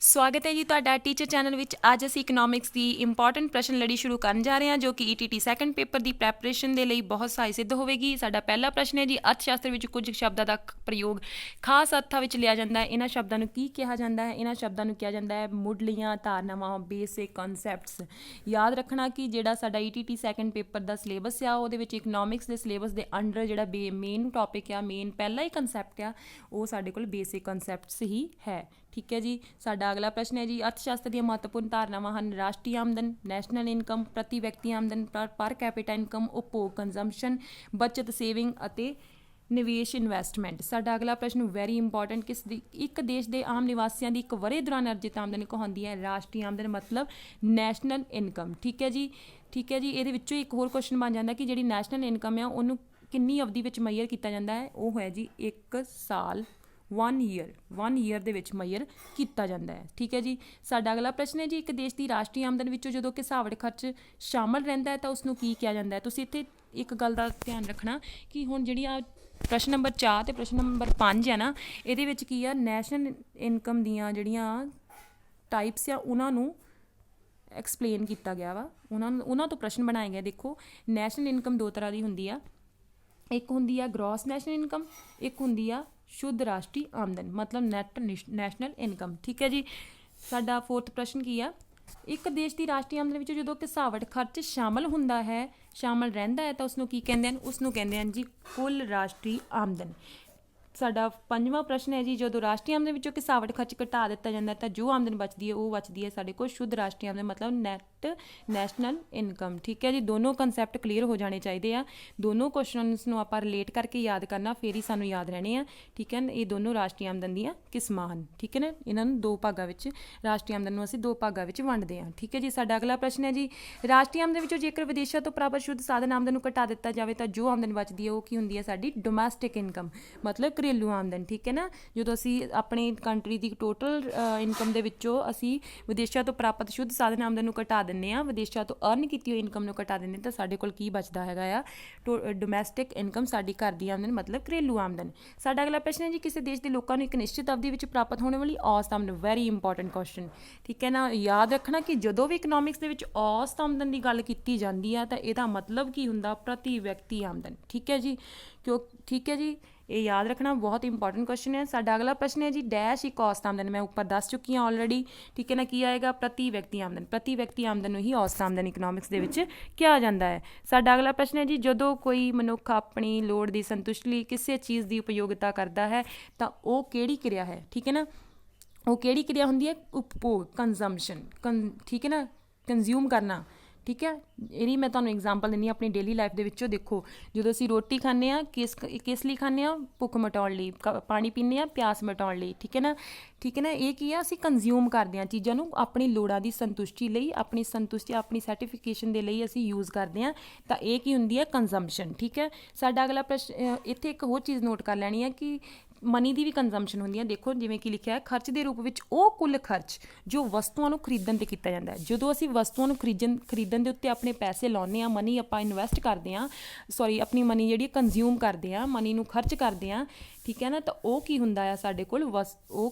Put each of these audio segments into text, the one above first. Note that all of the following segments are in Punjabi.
ਸਵਾਗਤ ਹੈ ਜੀ ਤੁਹਾਡਾ ਟੀਚਰ ਚੈਨਲ ਵਿੱਚ। ਅੱਜ ਅਸੀਂ ਇਕਨੋਮਿਕਸ ਦੀ ਇੰਪੋਰਟੈਂਟ ਪ੍ਰਸ਼ਨ ਲੜੀ ਸ਼ੁਰੂ ਕਰਨ ਜਾ ਰਹੇ ਹਾਂ, ਜੋ ਕਿ ਈਟੀਟੀ ਸੈਕੰਡ ਪੇਪਰ ਦੀ ਪ੍ਰੈਪਰੇਸ਼ਨ ਦੇ ਲਈ ਬਹੁਤ ਸਹਾਈ ਸਿੱਧ ਹੋਵੇਗੀ। ਸਾਡਾ ਪਹਿਲਾ ਪ੍ਰਸ਼ਨ ਹੈ ਜੀ, ਅਰਥ ਸ਼ਾਸਤਰ ਵਿੱਚ ਕੁਝ ਸ਼ਬਦਾਂ ਦਾ ਪ੍ਰਯੋਗ ਖਾਸ ਅਰਥਾਂ ਵਿੱਚ ਲਿਆ ਜਾਂਦਾ ਹੈ। ਇਹਨਾਂ ਸ਼ਬਦਾਂ ਨੂੰ ਕੀ ਕਿਹਾ ਜਾਂਦਾ ਹੈ? ਇਹਨਾਂ ਸ਼ਬਦਾਂ ਨੂੰ ਕਿਹਾ ਜਾਂਦਾ ਹੈ ਮੁੱਢਲੀਆਂ ਧਾਰਨਾਵਾਂ, ਬੇਸਿਕ ਕਨਸੈਪਟਸ। ਯਾਦ ਰੱਖਣਾ ਕਿ ਜਿਹੜਾ ਸਾਡਾ ਈਟੀਟੀ ਸੈਕੰਡ ਪੇਪਰ ਦਾ ਸਿਲੇਬਸ ਆ, ਉਹਦੇ ਵਿੱਚ ਇਕਨੋਮਿਕਸ ਦੇ ਸਿਲੇਬਸ ਦੇ ਅੰਡਰ ਜਿਹੜਾ ਮੇਨ ਟੌਪਿਕ ਆ, ਮੇਨ ਪਹਿਲਾ ਹੀ ਕੰਸੈਪਟ ਆ, ਉਹ ਸਾਡੇ ਕੋਲ ਬੇਸਿਕ ਕਨਸੈਪਟਸ ਹੀ ਹੈ। ਠੀਕ ਹੈ ਜੀ। ਸਾਡਾ ਅਗਲਾ ਪ੍ਰਸ਼ਨ ਹੈ ਜੀ, ਅਰਥ ਸ਼ਾਸਤਰ ਦੀਆਂ ਮਹੱਤਵਪੂਰਨ ਧਾਰਨਾਵਾਂ ਹਨ ਰਾਸ਼ਟਰੀ ਆਮਦਨ, ਨੈਸ਼ਨਲ ਇਨਕਮ, ਪ੍ਰਤੀ ਵਿਅਕਤੀ ਆਮਦਨ, ਪਰ ਕੈਪੀਟਾ ਇਨਕਮ, ਉਪਭੋਗ ਕੰਜ਼ੰਪਸ਼ਨ, ਬੱਚਤ ਸੇਵਿੰਗ ਅਤੇ ਨਿਵੇਸ਼ ਇਨਵੈਸਟਮੈਂਟ। ਸਾਡਾ ਅਗਲਾ ਪ੍ਰਸ਼ਨ ਵੈਰੀ ਇੰਪੋਰਟੈਂਟ, ਇੱਕ ਦੇਸ਼ ਦੇ ਆਮ ਨਿਵਾਸੀਆਂ ਦੀ ਇੱਕ ਵਰ੍ਹੇ ਦੌਰਾਨ ਅਰਜਿਤ ਆਮਦਨ ਕਹਾਉਂਦੀ ਹੈ ਰਾਸ਼ਟਰੀ ਆਮਦਨ, ਮਤਲਬ ਨੈਸ਼ਨਲ ਇਨਕਮ। ਠੀਕ ਹੈ ਜੀ। ਠੀਕ ਹੈ ਜੀ। ਇਹਦੇ ਵਿੱਚੋਂ ਇੱਕ ਹੋਰ ਕੁਐਸਚਨ ਬਣ ਜਾਂਦਾ ਕਿ ਜਿਹੜੀ ਨੈਸ਼ਨਲ ਇਨਕਮ ਆ ਉਹਨੂੰ ਕਿੰਨੀ ਅਵਧੀ ਵਿੱਚ ਮਈਅਰ ਕੀਤਾ ਜਾਂਦਾ ਹੈ? ਉਹ ਹੈ ਜੀ 1 ਸਾਲ, 1 ਈਅਰ ਦੇ ਵਿੱਚ ਮਈਅਰ ਕੀਤਾ ਜਾਂਦਾ ਹੈ। ਠੀਕ ਹੈ ਜੀ। ਸਾਡਾ ਅਗਲਾ ਪ੍ਰਸ਼ਨ ਹੈ ਜੀ, ਇੱਕ ਦੇਸ਼ ਦੀ ਰਾਸ਼ਟਰੀ ਆਮਦਨ ਵਿੱਚੋਂ ਜਦੋਂ ਕਿ ਘਿਸਾਵਟ ਖਰਚ ਸ਼ਾਮਲ ਰਹਿੰਦਾ ਹੈ ਤਾਂ ਉਸਨੂੰ ਕੀ ਕਿਹਾ ਜਾਂਦਾ ਹੈ? ਤੁਸੀਂ ਇੱਥੇ ਇੱਕ ਗੱਲ ਦਾ ਧਿਆਨ ਰੱਖਣਾ ਕਿ ਹੁਣ ਜਿਹੜੀ ਆ ਪ੍ਰਸ਼ਨ ਨੰਬਰ 4 ਅਤੇ ਪ੍ਰਸ਼ਨ ਨੰਬਰ 5 ਹੈ ਨਾ, ਇਹਦੇ ਵਿੱਚ ਕੀ ਆ, ਨੈਸ਼ਨਲ ਇਨਕਮ ਦੀਆਂ ਜਿਹੜੀਆਂ ਟਾਈਪਸ ਆ ਉਹਨਾਂ ਨੂੰ ਐਕਸਪਲੇਨ ਕੀਤਾ ਗਿਆ ਵਾ, ਉਹਨਾਂ ਤੋਂ ਪ੍ਰਸ਼ਨ ਬਣਾਏ ਗਏ। ਦੇਖੋ, ਨੈਸ਼ਨਲ ਇਨਕਮ ਦੋ ਤਰ੍ਹਾਂ ਦੀ ਹੁੰਦੀ ਆ, ਇੱਕ ਹੁੰਦੀ ਆ ਗ੍ਰੋਸ ਨੈਸ਼ਨਲ ਇਨਕਮ, ਇੱਕ ਹੁੰਦੀ ਆ ਸ਼ੁੱਧ ਰਾਸ਼ਟਰੀ ਆਮਦਨ, ਮਤਲਬ ਨੈਟ ਨੈਸ਼ਨਲ ਇਨਕਮ। ਠੀਕ ਹੈ ਜੀ। ਸਾਡਾ 4th ਪ੍ਰਸ਼ਨ ਕੀ ਆ, ਇੱਕ ਦੇਸ਼ ਦੀ ਰਾਸ਼ਟਰੀ ਆਮਦਨ ਵਿੱਚ ਜਦੋਂ ਘਿਸਾਵਟ ਖਰਚ ਸ਼ਾਮਲ ਰਹਿੰਦਾ ਹੈ ਤਾਂ ਉਸਨੂੰ ਕੀ ਕਹਿੰਦੇ ਹਨ? ਉਸਨੂੰ ਕਹਿੰਦੇ ਹਨ ਜੀ ਕੁੱਲ ਰਾਸ਼ਟਰੀ ਆਮਦਨ। ਸਾਡਾ 5ਵਾਂ ਪ੍ਰਸ਼ਨ ਹੈ ਜੀ, ਜਦੋਂ ਰਾਸ਼ਟਰੀ ਆਮਦਨ ਵਿੱਚੋਂ ਘਿਸਾਵਟ ਖਰਚ ਘਟਾ ਦਿੱਤਾ ਜਾਂਦਾ ਤਾਂ ਜੋ ਆਮਦਨ ਬਚਦੀ ਹੈ ਉਹ ਬਚਦੀ ਹੈ ਸਾਡੇ ਕੋਲ ਸ਼ੁੱਧ ਰਾਸ਼ਟਰੀ ਆਮਦਨ, ਮਤਲਬ ਨੈਟ ਨੈਸ਼ਨਲ ਇਨਕਮ। ਠੀਕ ਹੈ ਜੀ। ਦੋਨੋਂ ਕਨਸੈਪਟ ਕਲੀਅਰ ਹੋ ਜਾਣੇ ਚਾਹੀਦੇ ਆ। ਦੋਨੋਂ ਕੁਐਸਚਨਸ ਨੂੰ ਆਪਾਂ ਰਿਲੇਟ ਕਰਕੇ ਯਾਦ ਕਰਨਾ, ਫਿਰ ਹੀ ਸਾਨੂੰ ਯਾਦ ਰਹਿਣੇ ਆ। ਠੀਕ ਹੈ। ਇਹ ਦੋਨੋਂ ਰਾਸ਼ਟਰੀ ਆਮਦਨ ਦੀਆਂ ਕਿਸਮਾਂ ਹਨ। ਠੀਕ ਹੈ ਨਾ। ਇਹਨਾਂ ਨੂੰ ਦੋ ਭਾਗਾਂ ਵਿੱਚ, ਰਾਸ਼ਟਰੀ ਆਮਦਨ ਨੂੰ ਅਸੀਂ ਦੋ ਭਾਗਾਂ ਵਿੱਚ ਵੰਡਦੇ ਹਾਂ। ਠੀਕ ਹੈ ਜੀ। ਸਾਡਾ ਅਗਲਾ ਪ੍ਰਸ਼ਨ ਹੈ ਜੀ, ਰਾਸ਼ਟਰੀ ਆਮਦਨ ਵਿੱਚੋਂ ਜੇਕਰ ਵਿਦੇਸ਼ਾਂ ਤੋਂ ਪ੍ਰਾਪਤ ਸ਼ੁੱਧ ਸਾਧਨ ਆਮਦਨ ਨੂੰ ਘਟਾ ਦਿੱਤਾ ਜਾਵੇ ਤਾਂ ਜੋ ਆਮਦਨ ਬਚਦੀ ਹੈ ਉਹ ਕੀ ਹੁੰਦੀ ਹੈ? ਸਾਡੀ ਡੋਮੈਸਟਿਕ ਇਨਕਮ, ਮਤਲਬ ਘਰੇਲੂ ਆਮਦਨ। ਠੀਕ ਹੈ ਨਾ। ਜਦੋਂ ਅਸੀਂ ਆਪਣੀ ਕੰਟਰੀ ਦੀ ਟੋਟਲ ਇਨਕਮ ਦੇ ਵਿੱਚੋਂ ਅਸੀਂ ਵਿਦੇਸ਼ਾਂ ਤੋਂ ਪ੍ਰਾਪਤ ਸ਼ੁੱਧ ਸਾਧਨ ਆਮਦਨ ਨੂੰ ਘਟਾ ਦਿੰਦੇ ਹਾਂ, ਵਿਦੇਸ਼ਾਂ ਤੋਂ ਅਰਨ ਕੀਤੀ ਹੋਈ ਇਨਕਮ ਨੂੰ ਘਟਾ ਦਿੰਦੇ ਤਾਂ ਸਾਡੇ ਕੋਲ ਕੀ ਬਚਦਾ ਹੈਗਾ ਆ? ਡੋਮੈਸਟਿਕ ਇਨਕਮ, ਸਾਡੀ ਘਰ ਦੀ ਆਮਦਨ, ਮਤਲਬ ਘਰੇਲੂ ਆਮਦਨ। ਸਾਡਾ ਅਗਲਾ ਪ੍ਰਸ਼ਨ ਹੈ ਜੀ, ਕਿਸੇ ਦੇਸ਼ ਦੇ ਲੋਕਾਂ ਨੂੰ ਇੱਕ ਨਿਸ਼ਚਿਤ ਅਵਧੀ ਵਿੱਚ ਪ੍ਰਾਪਤ ਹੋਣ ਵਾਲੀ ਔਸਤ ਆਮਦਨ। Very important question. ਠੀਕ ਹੈ ਨਾ। ਯਾਦ ਰੱਖਣਾ ਕਿ ਜਦੋਂ ਵੀ ਇਕਨੋਮਿਕਸ ਦੇ ਵਿੱਚ ਔਸਤ ਆਮਦਨ ਦੀ ਗੱਲ ਕੀਤੀ ਜਾਂਦੀ ਆ ਤਾਂ ਇਹਦਾ ਮਤਲਬ ਕੀ ਹੁੰਦਾ? ਪ੍ਰਤੀ ਵਿਅਕਤੀ ਆਮਦਨ। ਠੀਕ ਹੈ ਜੀ। ਠੀਕ ਹੈ ਜੀ। ਇਹ ਯਾਦ ਰੱਖਣਾ, ਬਹੁਤ ਇੰਪੋਰਟੈਂਟ ਕੁਐਸਚਨ ਹੈ। ਸਾਡਾ ਅਗਲਾ ਪ੍ਰਸ਼ਨ ਹੈ ਜੀ, ਡੈਸ਼ ਇੱਕ ਔਸਤ ਆਮਦਨ, ਮੈਂ ਉੱਪਰ ਦੱਸ ਚੁੱਕੀ ਹਾਂ ਆਲਰੇਡੀ। ਠੀਕ ਹੈ ਨਾ। ਕੀ ਆਏਗਾ? ਪ੍ਰਤੀ ਵਿਅਕਤੀ ਆਮਦਨ। ਪ੍ਰਤੀ ਵਿਅਕਤੀ ਆਮਦਨ ਨੂੰ ਹੀ ਔਸਤ ਆਮਦਨ ਇਕਨੋਮਿਕਸ ਦੇ ਵਿੱਚ ਕਿਹਾ ਜਾਂਦਾ ਹੈ। ਸਾਡਾ ਅਗਲਾ ਪ੍ਰਸ਼ਨ ਹੈ ਜੀ, ਜਦੋਂ ਕੋਈ ਮਨੁੱਖ ਆਪਣੀ ਲੋੜ ਦੀ ਸੰਤੁਸ਼ਟੀ ਲਈ ਕਿਸੇ ਚੀਜ਼ ਦੀ ਉਪਯੋਗਤਾ ਕਰਦਾ ਹੈ ਤਾਂ ਉਹ ਕਿਹੜੀ ਕਿਰਿਆ ਹੈ? ਠੀਕ ਹੈ ਨਾ। ਉਹ ਕਿਹੜੀ ਕਿਰਿਆ ਹੁੰਦੀ ਹੈ? ਉਪਭੋਗ, ਕੰਜ਼ੰਪਸ਼ਨ। ਠੀਕ ਹੈ ਨਾ। ਕੰਜ਼ਿਊਮ ਕਰਨਾ। ਠੀਕ ਹੈ। ਇਹਦੀ ਮੈਂ ਤੁਹਾਨੂੰ ਐਗਜ਼ਾਮਪਲ ਦਿੰਦੀ ਹਾਂ ਆਪਣੀ ਡੇਲੀ ਲਾਈਫ ਦੇ ਵਿੱਚੋਂ। ਦੇਖੋ, ਜਦੋਂ ਅਸੀਂ ਰੋਟੀ ਖਾਂਦੇ ਹਾਂ ਕਿਸ ਲਈ ਖਾਂਦੇ ਹਾਂ? ਭੁੱਖ ਮਿਟਾਉਣ ਲਈ। ਪਾਣੀ ਪੀਂਦੇ ਹਾਂ ਪਿਆਸ ਮਿਟਾਉਣ ਲਈ। ਠੀਕ ਹੈ ਨਾ। ਠੀਕ ਹੈ ਨਾ। ਇਹ ਕੀ ਆ? ਅਸੀਂ ਕੰਜ਼ਿਊਮ ਕਰਦੇ ਹਾਂ ਚੀਜ਼ਾਂ ਨੂੰ ਆਪਣੀ ਲੋੜਾਂ ਦੀ ਸੰਤੁਸ਼ਟੀ ਲਈ, ਆਪਣੀ ਸਰਟੀਫਿਕੇਸ਼ਨ ਦੇ ਲਈ ਅਸੀਂ ਯੂਜ਼ ਕਰਦੇ ਹਾਂ, ਤਾਂ ਇਹ ਕੀ ਹੁੰਦੀ ਹੈ? ਕੰਜ਼ੰਪਸ਼ਨ। ਠੀਕ ਹੈ। ਸਾਡਾ ਅਗਲਾ ਪ੍ਰਸ਼ਨ, ਇੱਥੇ ਇੱਕ ਹੋਰ ਚੀਜ਼ ਨੋਟ ਕਰ ਲੈਣੀ ਹੈ ਕਿ ਮਨੀ ਦੀ ਵੀ ਕੰਜ਼ੰਪਸ਼ਨ ਹੁੰਦੀ ਹੈ। ਦੇਖੋ, ਜਿਵੇਂ ਕਿ ਲਿਖਿਆ ਹੈ, ਖਰਚ ਦੇ ਰੂਪ ਵਿੱਚ ਉਹ ਕੁੱਲ ਖਰਚ ਜੋ ਵਸਤੂਆਂ ਨੂੰ ਖਰੀਦਣ 'ਤੇ ਕੀਤਾ ਜਾਂਦਾ ਹੈ। ਜਦੋਂ ਅਸੀਂ ਵਸਤੂਆਂ ਨੂੰ ਖਰੀਦਣ ਦੇ ਉੱਤੇ ਆਪਣੇ ਪੈਸੇ ਲਾਉਂਦੇ ਹਾਂ, ਮਨੀ ਆਪਾਂ ਇਨਵੈਸਟ ਕਰਦੇ ਹਾਂ, ਆਪਣੀ ਮਨੀ ਜਿਹੜੀ ਕੰਜ਼ਿਊਮ ਕਰਦੇ ਹਾਂ, ਮਨੀ ਨੂੰ ਖਰਚ ਕਰਦੇ ਹਾਂ। ਠੀਕ ਹੈ ਨਾ। ਤਾਂ ਉਹ ਕੀ ਹੁੰਦਾ ਆ ਸਾਡੇ ਕੋਲ?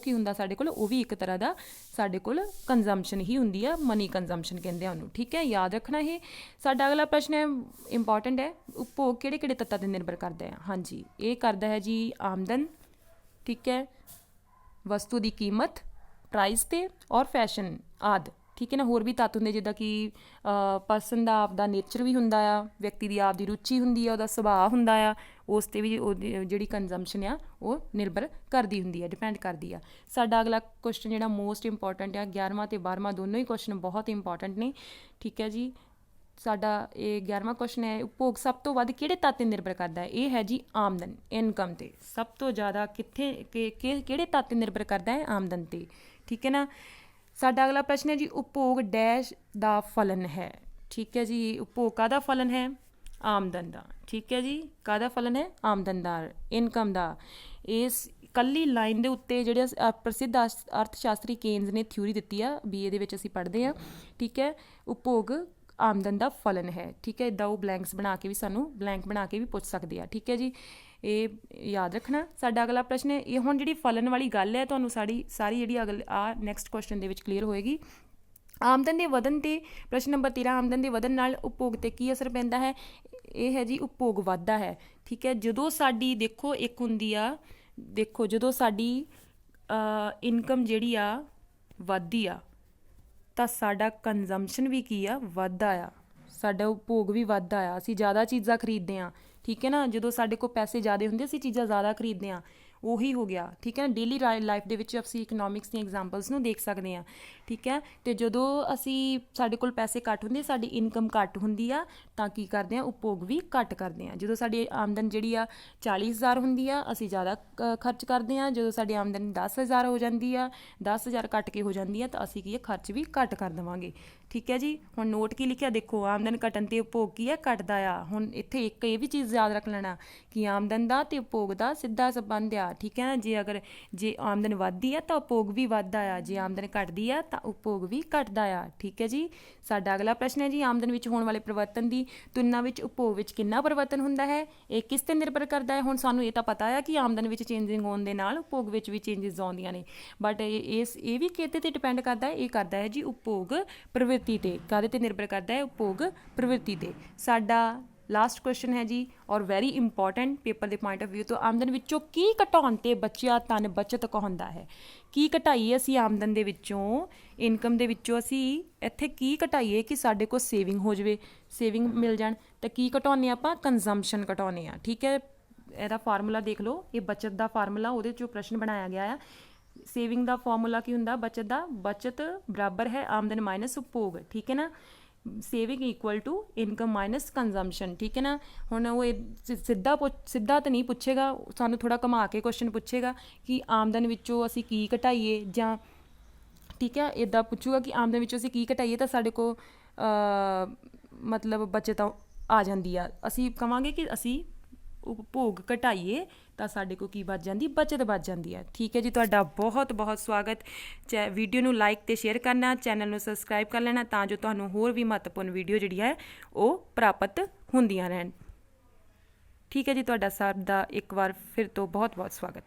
ਉਹ ਵੀ ਇੱਕ ਤਰ੍ਹਾਂ ਦਾ ਸਾਡੇ ਕੋਲ ਕੰਜ਼ੰਪਸ਼ਨ ਹੀ ਹੁੰਦੀ ਆ, ਮਨੀ ਕੰਜ਼ੰਪਸ਼ਨ ਕਹਿੰਦੇ ਆ ਉਹਨੂੰ। ਠੀਕ ਹੈ। ਯਾਦ ਰੱਖਣਾ ਇਹ। ਸਾਡਾ ਅਗਲਾ ਪ੍ਰਸ਼ਨ ਹੈ, ਇੰਪੋਰਟੈਂਟ ਹੈ, ਉਪਭੋਗ ਕਿਹੜੇ ਤੱਤਾਂ 'ਤੇ ਨਿਰਭਰ ਕਰਦਾ ਹੈ? ਹਾਂਜੀ, ਇਹ ਕਰਦਾ ਹੈ ਜੀ ਆਮਦਨ, ਠੀਕ ਹੈ, ਵਸਤੂ ਦੀ ਕੀਮਤ, ਪ੍ਰਾਈਸ 'ਤੇ, ਔਰ ਫੈਸ਼ਨ ਆਦਿ। ਠੀਕ ਹੈ ਨਾ। ਹੋਰ ਵੀ ਤੱਤ ਹੁੰਦੇ ਜਿੱਦਾਂ ਕਿ ਪਰਸਨ ਦਾ ਆਪਦਾ ਨੇਚਰ ਵੀ ਹੁੰਦਾ ਆ, ਵਿਅਕਤੀ ਦੀ ਆਪਦੀ ਰੁਚੀ ਹੁੰਦੀ ਆ, ਉਹਦਾ ਸੁਭਾਅ ਹੁੰਦਾ ਆ, ਉਸ 'ਤੇ ਵੀ ਉਹਦੀ ਜਿਹੜੀ ਕੰਜ਼ੰਪਸ਼ਨ ਆ ਉਹ ਨਿਰਭਰ ਕਰਦੀ ਹੁੰਦੀ ਆ, ਡਿਪੈਂਡ ਕਰਦੀ ਆ। ਸਾਡਾ ਅਗਲਾ ਕੁਐਸਚਨ ਜਿਹੜਾ ਮੋਸਟ ਇੰਪੋਰਟੈਂਟ ਆ, 11ਵਾਂ ਅਤੇ 12ਵਾਂ ਦੋਨੋਂ ਹੀ ਕੁਐਸਚਨ ਬਹੁਤ ਇੰਪੋਰਟੈਂਟ ਨੇ। ਠੀਕ ਹੈ ਜੀ। ਸਾਡਾ ਇਹ 11ਵਾਂ ਕੁਐਸਚਨ ਹੈ, ਉਪਭੋਗ ਸਭ ਤੋਂ ਵੱਧ ਕਿਹੜੇ ਤੱਤ 'ਤੇ ਨਿਰਭਰ ਕਰਦਾ ਹੈ? ਇਹ ਹੈ ਜੀ ਆਮਦਨ, ਇਨਕਮ 'ਤੇ। ਸਭ ਤੋਂ ਜ਼ਿਆਦਾ ਕਿਹੜੇ ਤੱਤ 'ਤੇ ਨਿਰਭਰ ਕਰਦਾ ਹੈ? ਆਮਦਨ 'ਤੇ। ਠੀਕ ਹੈ ਨਾ। ਸਾਡਾ ਅਗਲਾ ਪ੍ਰਸ਼ਨ ਹੈ ਜੀ, ਉਪਭੋਗ ਡੈਸ਼ ਦਾ ਫਲਨ ਹੈ। ਠੀਕ ਹੈ ਜੀ। ਉਪਭੋਗ ਕਾਹਦਾ ਫਲਨ ਹੈ? ਆਮਦਨ ਦਾ। ਠੀਕ ਹੈ ਜੀ। ਕਾਹਦਾ ਫਲਨ ਹੈ? ਆਮਦਨ ਦਾ, ਇਨਕਮ ਦਾ। ਇਸ ਇਕੱਲੀ ਲਾਈਨ ਦੇ ਉੱਤੇ ਜਿਹੜੇ ਪ੍ਰਸਿੱਧ ਅਰਥ ਸ਼ਾਸਤਰੀ ਕੇਨਜ਼ ਨੇ ਥਿਊਰੀ ਦਿੱਤੀ ਆ, BA ਦੇ ਵਿੱਚ ਅਸੀਂ ਪੜ੍ਹਦੇ ਹਾਂ। ਠੀਕ ਹੈ। ਉਪਭੋਗ ਆਮਦਨ ਦਾ ਫਲਨ ਹੈ। ਠੀਕ ਹੈ। ਇੱਦਾਂ ਉਹ ਬਲੈਂਕ ਬਣਾ ਕੇ ਵੀ ਪੁੱਛ ਸਕਦੇ ਆ। ਠੀਕ ਹੈ ਜੀ। ਇਹ ਯਾਦ ਰੱਖਣਾ। ਸਾਡਾ ਅਗਲਾ ਪ੍ਰਸ਼ਨ ਹੈ, ਇਹ ਹੁਣ ਜਿਹੜੀ ਫਲਣ ਵਾਲੀ ਗੱਲ ਹੈ ਤੁਹਾਨੂੰ ਸਾਰੀ ਜਿਹੜੀ ਨੈਕਸਟ ਕੁਐਸਚਨ ਦੇ ਵਿੱਚ ਕਲੀਅਰ ਹੋਏਗੀ। ਆਮਦਨ ਦੇ ਵਧਣ 'ਤੇ ਪ੍ਰਸ਼ਨ ਨੰਬਰ 13, ਆਮਦਨ ਦੇ ਵਧਣ ਨਾਲ ਉਪਭੋਗ 'ਤੇ ਕੀ ਅਸਰ ਪੈਂਦਾ ਹੈ? ਇਹ ਹੈ ਜੀ ਉਪਭੋਗ ਵੱਧਦਾ ਹੈ। ਠੀਕ ਹੈ, ਜਦੋਂ ਸਾਡੀ ਦੇਖੋ ਇੱਕ ਹੁੰਦੀ ਆ, ਦੇਖੋ ਜਦੋਂ ਸਾਡੀ ਇਨਕਮ ਜਿਹੜੀ ਆ ਵੱਧਦੀ ਆ ਤਾਂ ਸਾਡਾ ਕੰਜ਼ੰਪਸ਼ਨ ਵੀ ਕੀ ਆ, ਵੱਧਦਾ ਆ, ਸਾਡਾ ਉਪਭੋਗ ਵੀ ਵੱਧਦਾ ਆ, ਅਸੀਂ ਜ਼ਿਆਦਾ ਚੀਜ਼ਾਂ ਖਰੀਦਦੇ ਹਾਂ। ਠੀਕ ਹੈ ਨਾ, ਜਦੋਂ ਸਾਡੇ ਕੋਲ ਪੈਸੇ ਜ਼ਿਆਦਾ ਹੁੰਦੇ ਅਸੀਂ ਚੀਜ਼ਾਂ ਜ਼ਿਆਦਾ ਖਰੀਦਦੇ ਹਾਂ, ਉਹੀ ਹੋ ਗਿਆ। ਠੀਕ ਹੈ, ਡੇਲੀ ਲਾਈਫ ਦੇ ਵਿੱਚ ਅਸੀਂ ਇਕਨੋਮਿਕਸ ਦੀਆਂ ਐਗਜ਼ਾਮਪਲਸ ਨੂੰ ਦੇਖ ਸਕਦੇ ਹਾਂ। ਠੀਕ ਹੈ, ਅਤੇ ਜਦੋਂ ਸਾਡੇ ਕੋਲ ਪੈਸੇ ਘੱਟ ਹੁੰਦੇ, ਸਾਡੀ ਇਨਕਮ ਘੱਟ ਹੁੰਦੀ ਆ ਤਾਂ ਕੀ ਕਰਦੇ ਹਾਂ, ਉਪਭੋਗ ਵੀ ਘੱਟ ਕਰਦੇ ਹਾਂ। ਜਦੋਂ ਸਾਡੀ ਆਮਦਨ ਜਿਹੜੀ ਆ 40,000 ਹੁੰਦੀ ਆ ਅਸੀਂ ਜ਼ਿਆਦਾ ਖਰਚ ਕਰਦੇ ਹਾਂ, ਜਦੋਂ ਸਾਡੀ ਆਮਦਨ 10,000 ਹੋ ਜਾਂਦੀ ਆ, 10,000 ਘੱਟ ਕੇ ਹੋ ਜਾਂਦੀ ਆ ਤਾਂ ਅਸੀਂ ਕੀ ਹੈ, ਖਰਚ ਵੀ ਘੱਟ ਕਰ ਦੇਵਾਂਗੇ। ਠੀਕ ਹੈ ਜੀ, ਹੁਣ ਨੋਟ ਕੀ ਲਿਖਿਆ ਦੇਖੋ, ਆਮਦਨ ਘਟਣ 'ਤੇ ਉਪਭੋਗ ਕੀ ਹੈ, ਘਟਦਾ ਆ। ਹੁਣ ਇੱਥੇ ਇੱਕ ਇਹ ਵੀ ਚੀਜ਼ ਯਾਦ ਰੱਖ ਲੈਣਾ ਕਿ ਆਮਦਨ ਦਾ ਅਤੇ ਉਪਭੋਗ ਦਾ ਸਿੱਧਾ ਸੰਬੰਧ ਆ। ਠੀਕ ਹੈ ਨਾ, ਜੇ ਆਮਦਨ ਵੱਧਦੀ ਆ ਤਾਂ ਉਪਭੋਗ ਵੀ ਵੱਧਦਾ ਆ, ਜੇ ਆਮਦਨ ਘਟਦੀ ਆ ਤਾਂ ਉਪਭੋਗ ਵੀ ਘਟਦਾ ਆ। ਠੀਕ ਹੈ ਜੀ, ਸਾਡਾ ਅਗਲਾ ਪ੍ਰਸ਼ਨ ਹੈ ਜੀ, ਆਮਦਨ ਵਿੱਚ ਹੋਣ ਵਾਲੇ ਪਰਿਵਰਤਨ ਦੀ ਤੁਲਨਾ ਵਿੱਚ ਉਪਭੋਗ ਵਿੱਚ ਕਿੰਨਾ ਪਰਿਵਰਤਨ ਹੁੰਦਾ ਹੈ? ਇਹ ਕਿਸ 'ਤੇ ਨਿਰਭਰ ਕਰਦਾ ਹੈ? ਹੁਣ ਸਾਨੂੰ ਇਹ ਤਾਂ ਪਤਾ ਆ ਕਿ ਆਮਦਨ ਵਿੱਚ ਚੇਂਜਿੰਗ ਹੋਣ ਦੇ ਨਾਲ ਉਪਭੋਗ ਵਿੱਚ ਵੀ ਚੇਂਜਿਸ ਆਉਂਦੀਆਂ ਨੇ, ਬਟ ਇਹ ਵੀ ਕਿਹਦੇ 'ਤੇ ਡਿਪੈਂਡ ਕਰਦਾ ਹੈ? ਇਹ ਕਰਦਾ ਹੈ ਜੀ ਉਪਭੋਗ ਪ੍ਰਵਿਰਤੀ 'ਤੇ। ਕਾਹਦੇ 'ਤੇ ਨਿਰਭਰ ਕਰਦਾ ਹੈ? ਉਪਭੋਗ ਪ੍ਰਵਿਰਤੀ 'ਤੇ। ਸਾਡਾ ਲਾਸਟ ਕੁਐਸਚਨ ਹੈ ਜੀ, ਔਰ ਵੈਰੀ ਇੰਪੋਰਟੈਂਟ ਪੇਪਰ ਦੇ ਪੁਆਇੰਟ ਆਫ ਵਿਊ ਤੋਂ, ਆਮਦਨ ਵਿੱਚੋਂ ਕੀ ਘਟਾਉਣ 'ਤੇ ਬਚਿਆ ਧਨ ਬੱਚਤ ਕਹਾਉਂਦਾ ਹੈ? ਕੀ ਘਟਾਈਏ ਅਸੀਂ ਆਮਦਨ ਦੇ ਵਿੱਚੋਂ, ਇਨਕਮ ਦੇ ਵਿੱਚੋਂ ਅਸੀਂ ਇੱਥੇ ਕੀ ਘਟਾਈਏ ਕਿ ਸਾਡੇ ਕੋਲ ਸੇਵਿੰਗ ਹੋ ਜਾਵੇ, ਸੇਵਿੰਗ ਮਿਲ ਜਾਣ? ਤਾਂ ਕੀ ਘਟਾਉਂਦੇ ਆਪਾਂ? ਕੰਜ਼ੰਪਸ਼ਨ ਘਟਾਉਂਦੇ ਹਾਂ। ਠੀਕ ਹੈ, ਇਹਦਾ ਫਾਰਮੂਲਾ ਦੇਖ ਲਓ, ਇਹ ਬੱਚਤ ਦਾ ਫਾਰਮੂਲਾ, ਉਹਦੇ 'ਚੋਂ ਪ੍ਰਸ਼ਨ ਬਣਾਇਆ ਗਿਆ ਆ। ਸੇਵਿੰਗ ਦਾ ਫਾਰਮੂਲਾ ਕੀ ਹੁੰਦਾ ਬੱਚਤ ਦਾ? ਬੱਚਤ ਬਰਾਬਰ ਹੈ ਆਮਦਨ ਮਾਈਨਸ ਉਪਭੋਗ। ਠੀਕ ਹੈ ਨਾ, saving equal to income minus consumption. ਠੀਕ ਹੈ ਨਾ, ਹੁਣ ਉਹ ਸਿੱਧਾ ਤਾਂ ਨਹੀਂ ਪੁੱਛੇਗਾ, ਸਾਨੂੰ ਥੋੜ੍ਹਾ ਘੁਮਾ ਕੇ ਕੁਐਸਚਨ ਪੁੱਛੇਗਾ ਕਿ ਆਮਦਨ ਵਿੱਚੋਂ ਅਸੀਂ ਕੀ ਘਟਾਈਏ, ਜਾਂ ਠੀਕ ਹੈ ਇੱਦਾਂ ਪੁੱਛੂਗਾ ਕਿ ਆਮਦਨ ਵਿੱਚੋਂ ਅਸੀਂ ਕੀ ਘਟਾਈਏ ਤਾਂ ਸਾਡੇ ਕੋਲ ਮਤਲਬ ਬੱਚਤ ਆ ਜਾਂਦੀ ਆ। ਅਸੀਂ ਕਹਾਂਗੇ ਕਿ ਅਸੀਂ ਉਪਭੋਗ ਘਟਾਈਏ ਤਾਂ ਸਾਡੇ ਕੋਲ ਕੀ ਬਚ ਜਾਂਦੀ? ਬੱਚਤ ਬਚ ਜਾਂਦੀ ਹੈ। ਠੀਕ ਹੈ ਜੀ, ਤੁਹਾਡਾ ਬਹੁਤ ਬਹੁਤ ਸਵਾਗਤ। ਵੀਡੀਓ ਨੂੰ ਲਾਈਕ ਅਤੇ ਸ਼ੇਅਰ ਕਰਨਾ, ਚੈਨਲ ਨੂੰ ਸਬਸਕ੍ਰਾਈਬ ਕਰ ਲੈਣਾ ਤਾਂ ਜੋ ਤੁਹਾਨੂੰ ਹੋਰ ਵੀ ਮਹੱਤਵਪੂਰਨ ਵੀਡੀਓ ਜਿਹੜੀ ਹੈ ਉਹ ਪ੍ਰਾਪਤ ਹੁੰਦੀਆਂ ਰਹਿਣ। ਠੀਕ ਹੈ ਜੀ, ਤੁਹਾਡਾ ਸਭ ਦਾ ਇੱਕ ਵਾਰ ਫਿਰ ਤੋਂ ਬਹੁਤ ਬਹੁਤ ਸਵਾਗਤ।